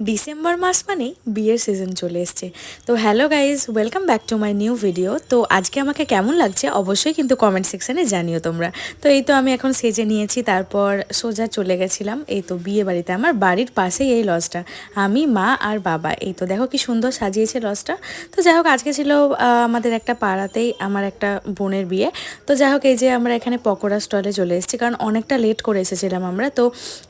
December মাস মানেই বিয়ের season চলে এসছে। তো hello guys, welcome back to my new video. তো আজকে আমাকে কেমন লাগছে অবশ্যই কিন্তু কমেন্ট সেকশানে জানিও তোমরা। তো এই তো আমি এখন সেজে নিয়েছি, তারপর সোজা চলে গেছিলাম এই তো বিয়ে বাড়িতে। আমার বাড়ির পাশেই এই লজটা, আমি মা আর বাবা। এই তো দেখো কি সুন্দর সাজিয়েছে লজটা। তো যাই হোক, আজকে ছিল আমাদের একটা পাড়াতেই আমার একটা বোনের বিয়ে। তো যাই হোক, এই যে আমরা এখানে পকোড়া স্টলে চলে এসেছি, কারণ অনেকটা লেট করে এসেছিলাম আমরা। তো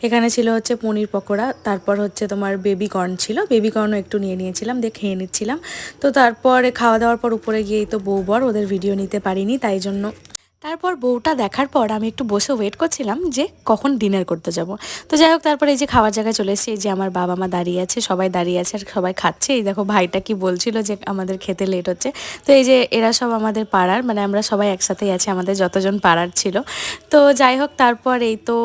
এখানে ছিল হচ্ছে পনির পকোড়া, তারপর হচ্ছে তোমার বেবি কর্ন ছিল, বেবি কর্নও একটু নিয়ে নিয়েছিলাম, দিয়ে খেয়ে নিচ্ছিলাম। তো তারপরে খাওয়া দাওয়ার পর উপরে গিয়েই তো বউ বর ওদের ভিডিও নিতে পারিনি, তাই জন্য তারপর বউটা দেখার পর আমি একটু বসে ওয়েট করছিলাম যে কখন ডিনার করতে যাব। তো যাই হোক, তারপরে এই যে খাওয়ার জায়গায় চলে এসেছি, এই যে আমার বাবা মা দাঁড়িয়ে আছে, সবাই দাঁড়িয়ে আছে আর সবাই খাচ্ছে। এই দেখো ভাইটা কি বলছিল যে আমাদের খেতে লেট হচ্ছে। তো এই যে এরা সব আমাদের পাড়ার, মানে আমরা সবাই একসাথেই আছি, আমাদের যতজন পাড়ার ছিল। তো যাই হোক, তারপর এই তো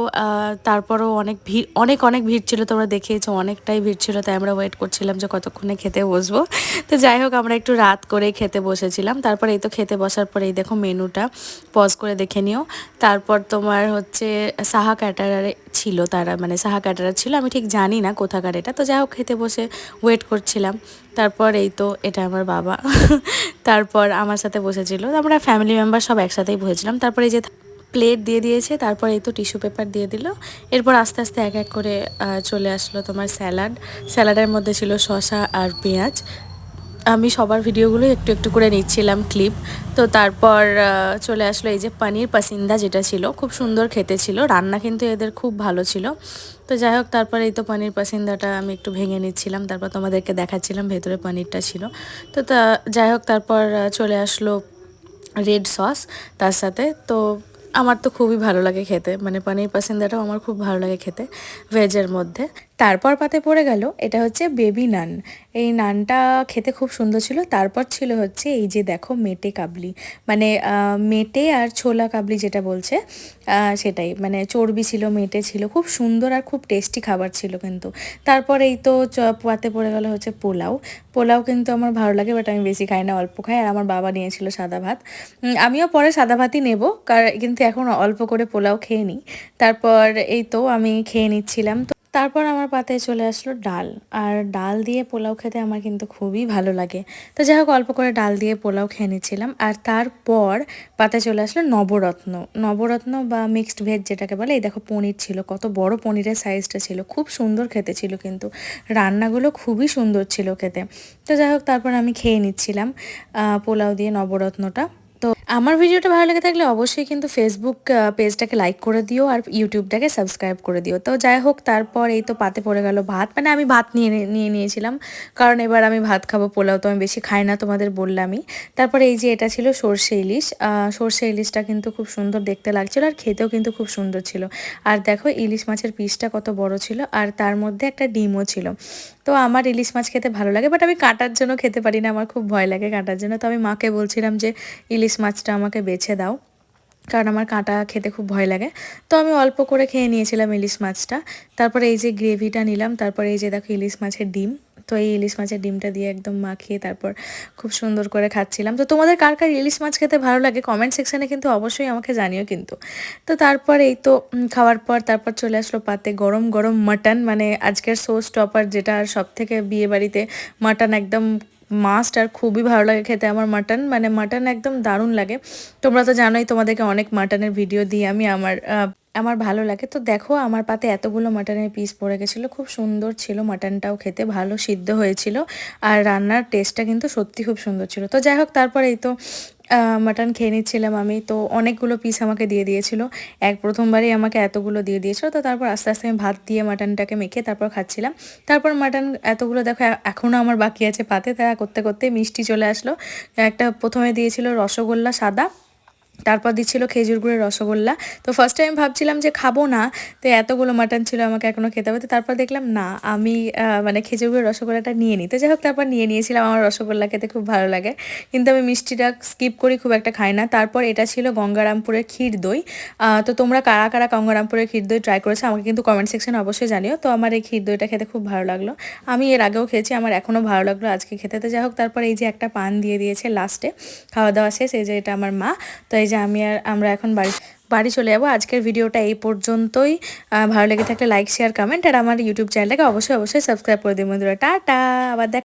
তারপরও অনেক ভিড়, অনেক অনেক ভিড় ছিল, তোমরা দেখিয়েছো অনেকটাই ভিড় ছিল, তাই আমরা ওয়েট করছিলাম যে কতক্ষণে খেতে বসবো। তো যাই হোক, আমরা একটু রাত করে খেতে বসেছিলাম। তারপর এই তো খেতে বসার পরে এই দেখো মেনুটা পজ করে দেখে নিও। তারপর তোমার হচ্ছে সাহা ক্যাটারারে ছিল তারা, মানে সাহা ক্যাটারার ছিল, আমি ঠিক জানি না কোথাকার এটা। তো যাই হোক, খেতে বসে ওয়েট করছিলাম। তারপর এই তো এটা আমার বাবা তারপর আমার সাথে বসেছিল, আমরা ফ্যামিলি মেম্বার সব একসাথেই বসেছিলাম। তারপরে এই যে প্লেট দিয়ে দিয়েছে, তারপর এই তো টিস্যু পেপার দিয়ে দিল। এরপর আস্তে আস্তে এক এক করে চলে আসলো তোমার স্যালাড। স্যালাডের মধ্যে ছিল শসা আর পেঁয়াজ। আমি সবার ভিডিওগুলো একটু একটু করে নিচ্ছিলাম ক্লিপ। তো তারপর চলে আসলো এই যে পনির পাসিন্দা, যেটা ছিল খুব সুন্দর খেতে ছিল, রান্না কিন্তু এদের খুব ভালো ছিল। তো যাই হোক, তারপর এই তো পনির পাসিন্দাটা আমি একটু ভেঙে নিচ্ছিলাম, তারপর তোমাদেরকে দেখাচ্ছিলাম ভেতরে পনিরটা ছিল। তো যাই হোক, তারপর চলে আসলো রেড সস তার সাথে। তো আমার তো খুবই ভালো লাগে খেতে, মানে পনির পাসিন্দাটাও আমার খুব ভালো লাগে খেতে ভেজের মধ্যে। তারপর পাতে পড়ে গেল এটা হচ্ছে বেবি নান। এই নানটা খেতে খুব সুন্দর ছিল। তারপর ছিল হচ্ছে এই যে দেখো মেটে কাবলি, মানে মেটে আর ছোলা কাবলি যেটা বলছে, সেটাই, মানে চর্বি ছিল, মেটে ছিল, খুব সুন্দর আর খুব টেস্টি খাবার ছিল কিন্তু। তারপর এই তো পাতে পড়ে গেল হচ্ছে পোলাও। পোলাও কিন্তু আমার ভালো লাগে, বাট আমি বেশি খাই না, অল্প খাই। আর আমার বাবা নিয়েছিল সাদা ভাত। আমিও পরে সাদা ভাতই নেব, কিন্তু এখন অল্প করে পোলাও খেয়ে নিই। তারপর এই তো আমি খেয়ে নিচ্ছিলাম। তো তারপর আমার পাতে চলে আসলো ডাল, আর ডাল দিয়ে পোলাও খেতে আমার কিন্তু খুবই ভালো লাগে। তো যাই হোক, অল্প করে ডাল দিয়ে পোলাও খেয়ে নিচ্ছিলাম। আর তারপর পাতে চলে আসলো নবরত্ন। নবরত্ন বা মিক্সড ভেজ যেটাকে বলে। এই দেখো পনির ছিল, কত বড় পনিরের সাইজটা ছিল, খুব সুন্দর খেতে ছিল কিন্তু, রান্নাগুলো খুবই সুন্দর ছিল খেতে। তো যাই হোক, তারপর আমি খেয়ে নিচ্ছিলাম পোলাও দিয়ে নবরত্নটা। তো আমার ভিডিওটা ভালো লেগে থাকলে অবশ্যই কিন্তু ফেসবুক পেজটাকে লাইক করে দিও আর ইউটিউবটাকে সাবস্ক্রাইব করে দিও। তো যাই হোক, তারপর এই তো পাতে পড়ে গেল ভাত, মানে আমি ভাত নিয়ে নিয়েছিলাম, কারণ এবার আমি ভাত খাবো, পোলাও তো আমি বেশি খাই না, তোমাদের বললামই। তারপরে এই যে এটা ছিল সর্ষে ইলিশ। সর্ষে ইলিশটা কিন্তু খুব সুন্দর দেখতে লাগছিল, আর খেতেও কিন্তু খুব সুন্দর ছিল। আর দেখো ইলিশ মাছের পিসটা কত বড় ছিল, আর তার মধ্যে একটা ডিমও ছিল। তো আমার ইলিশ মাছ খেতে ভালো লাগে, বাট আমি কাটার জন্য খেতে পারি না, আমার খুব ভয় লাগে কাটার জন্য। তো আমি মাকে বলছিলাম যে ইলিশ মাছটা আমাকে বেছে দাও, কারণ আমার কাঁটা খেতে খুব ভয় লাগে। তো আমি অল্প করে খেয়ে নিয়েছিলাম ইলিশ মাছটা। তারপরে এই যে গ্রেভিটা নিলাম, তারপরে এই যে দেখো ইলিশ মাছের ডিম। তো এই ইলিশ মাছের ডিমটা দিয়ে একদম মাখিয়ে তারপর খুব সুন্দর করে খাচ্ছিলাম। তো তোমাদের কার কার ইলিশ মাছ খেতে ভালো লাগে কমেন্ট সেকশানে কিন্তু অবশ্যই আমাকে জানিও কিন্তু। তো তারপর এই তো খাওয়ার পর তারপর চলে আসলো পাতে গরম গরম মাটন, মানে আজকের শো স্টপার যেটা, আর সব থেকে বিয়ে বাড়িতে মাটন একদম মাস্ট, আর খুবই ভালো লাগে খেতে আমার মাটন, মানে মাটন একদম দারুণ লাগে। তোমরা তো জানোই, তোমাদেরকে অনেক মাটনের ভিডিও দিই আমি, আমার ভালো লাগে। তো দেখো আমার পাতে এতগুলো মাটনের পিস পড়ে গেছিলো, খুব সুন্দর ছিল মাটনটাও, খেতে ভালো সিদ্ধ হয়েছিল, আর রান্নার টেস্টটা কিন্তু সত্যি খুব সুন্দর ছিল। তো যাই হোক, তারপর এই তো মাটন খেয়ে নিচ্ছিলাম আমি। তো অনেকগুলো পিস আমাকে দিয়ে দিয়েছিল, প্রথমবারই আমাকে এতগুলো দিয়ে দিয়েছিল। তো তারপর আস্তে আস্তে আমি ভাত দিয়ে মাটনটাকে মেখে তারপর খাচ্ছিলাম। তারপর মাটন এতগুলো দেখো এখনও আমার বাকি আছে পাতে, তারা করতে করতে মিষ্টি চলে আসলো। একটা প্রথমে দিয়েছিল রসগোল্লা সাদা, তারপর দিচ্ছিল খেজুর গুড়ের রসগোল্লা। তো ফার্স্ট টাইম ভাবছিলাম যে খাবো না, তো এতগুলো মাটন ছিল আমাকে এখনও খেতে হবে। তো তারপর দেখলাম না, আমি মানে খেজুর গুড়ের রসগোল্লাটা নিয়ে নিই। তো যাই হোক, তারপর নিয়েছিলাম, আমার রসগোল্লা খেতে খুব ভালো লাগে, কিন্তু আমি মিষ্টিটা স্কিপ করি, খুব একটা খাই না। তারপর এটা ছিল গঙ্গারামপুরের ক্ষীর দই। তো তোমরা কারা কারা গঙ্গারামপুরের ক্ষীর দই ট্রাই করেছো আমাকে কিন্তু কমেন্ট সেকশনে অবশ্যই জানিও। তো আমার এই ক্ষীর দইটা খেতে খুব ভালো লাগলো, আমি এর আগেও খেয়েছি, আমার এখনও ভালো লাগলো আজকে খেতে। তো যাই হোক, তারপর এই যে একটা পান দিয়ে দিয়েছে লাস্টে খাওয়া দাওয়া শেষ, এই যে এটা আমার মা। তো এই যে আমরা এখন বাড়ি চলে যাবো। আজকের ভিডিওটা এই পর্যন্তই। ভালো লেগে থাকলে লাইক শেয়ার কমেন্ট আর আমার ইউটিউব চ্যানেলটাকে অবশ্যই সাবস্ক্রাইব করে দিন বন্ধুরা। টাটা, আবার দেখা।